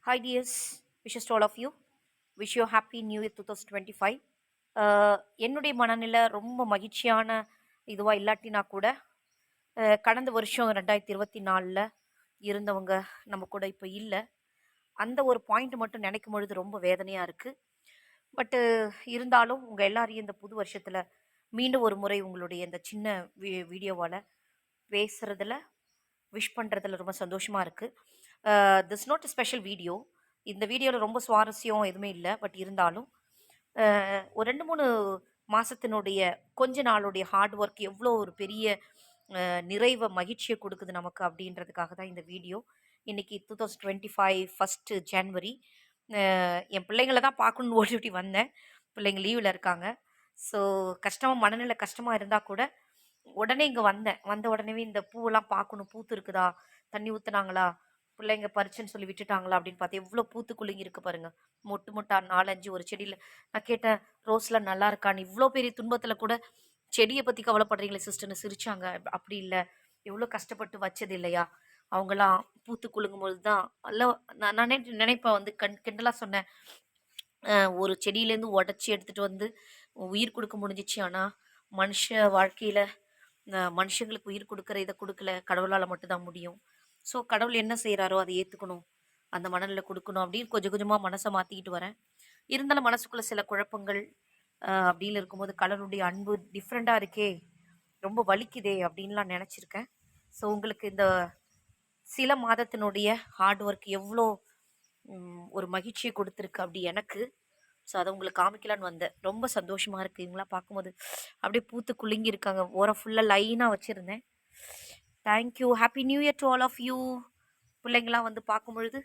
Hi dears, wishes to all of you. Wish you a happy new year 2025. என்னுடைய மனநிலை ரொம்ப மகிழ்ச்சியான இதுவாக இல்லாட்டினா கூட கடந்த வருஷம் 2024ல் இருந்தவங்க நம்ம கூட இப்போ இல்லை. அந்த ஒரு பாயிண்ட் மட்டும் நினைக்கும் பொழுது ரொம்ப வேதனையாக இருக்குது. பட்டு இருந்தாலும் உங்கள் எல்லாரையும் இந்த புது வருஷத்தில் மீண்டும் ஒரு முறை உங்களுடைய இந்த சின்ன வீடியோவால் பேசுகிறதுல விஷ் பண்ணுறதுல ரொம்ப சந்தோஷமாக இருக்குது. This not special video. இந்த வீடியோவில் ரொம்ப சுவாரஸ்யம் எதுவுமே இல்லை. பட் இருந்தாலும் ஒரு 2-3 மாதத்தினுடைய கொஞ்ச நாளுடைய ஹார்ட் ஒர்க் எவ்வளோ ஒரு பெரிய நிறைவை மகிழ்ச்சியை கொடுக்குது நமக்கு அப்படின்றதுக்காக தான் இந்த வீடியோ. இன்றைக்கி 2025 ஃபஸ்ட்டு ஜான்வரி. என் பிள்ளைங்களை தான் பார்க்கணுன்னு ஓடி வந்தேன். பிள்ளைங்க லீவில் இருக்காங்க. ஸோ மனநிலை கஷ்டமாக இருந்தால் கூட உடனே இங்கே வந்த உடனேவே இந்த பூவெல்லாம் பார்க்கணும், பூத்து இருக்குதா, தண்ணி ஊற்றுனாங்களா, பிள்ளைங்க பறிச்சுன்னு சொல்லி விட்டுட்டாங்களா அப்படின்னு பார்த்து எவ்வளோ பூத்து குலுங்கி இருக்கு பாருங்க. மொட்டு மொட்டா 4-5 ஒரு செடியில். நான் கேட்டேன், ரோஸ்லாம் நல்லா இருக்கான்னு. இவ்வளோ பெரிய துன்பத்தில் கூட செடியை பற்றி கவலைப்படுறீங்களே சிஸ்டர்னு சிரிச்சாங்க. அப்படி இல்லை, எவ்வளோ கஷ்டப்பட்டு வச்சது இல்லையா, அவங்களாம் பூத்து குலுங்கும் பொழுது தான் நானே நினைப்பேன். வந்து கிண்டலாக சொன்னேன், ஒரு செடியிலேருந்து உடச்சி எடுத்துகிட்டு வந்து உயிர் கொடுக்க முடிஞ்சிச்சு. ஆனால் மனுஷ வாழ்க்கையில் மனுஷங்களுக்கு உயிர் கொடுக்குற இதை கொடுக்கல, கடவுளால் மட்டும்தான் முடியும். ஸோ கடவுள் என்ன செய்கிறாரோ அதை ஏற்றுக்கணும், அந்த மனநிலை கொடுக்கணும் அப்படின்னு கொஞ்சம் கொஞ்சமாக மனசை மாற்றிக்கிட்டு வரேன். இருந்தாலும் மனசுக்குள்ளே சில குழப்பங்கள் அப்படின்னு இருக்கும்போது கடவுளுடைய அன்பு டிஃப்ரெண்ட்டாக இருக்கே, ரொம்ப வலிக்குதே அப்படின்லாம் நினச்சிருக்கேன். ஸோ உங்களுக்கு இந்த சில மாதத்தினுடைய ஹார்ட் ஒர்க் எவ்வளோ ஒரு மகிழ்ச்சியை கொடுத்துருக்கு அப்படி எனக்கு. ஸோ அதை உங்களுக்கு காமிக்கலான்னு வந்தேன். ரொம்ப சந்தோஷமாக இருக்குது இவங்களாம் பார்க்கும்போது. அப்படியே பூத்து குலுங்கி இருக்காங்க. ஓரம் ஃபுல்லாக லைனாக வச்சுருந்தேன். Thank you. Happy new year to all of you. பிள்ளைங்களாம் வந்து பார்க்கும் பொழுது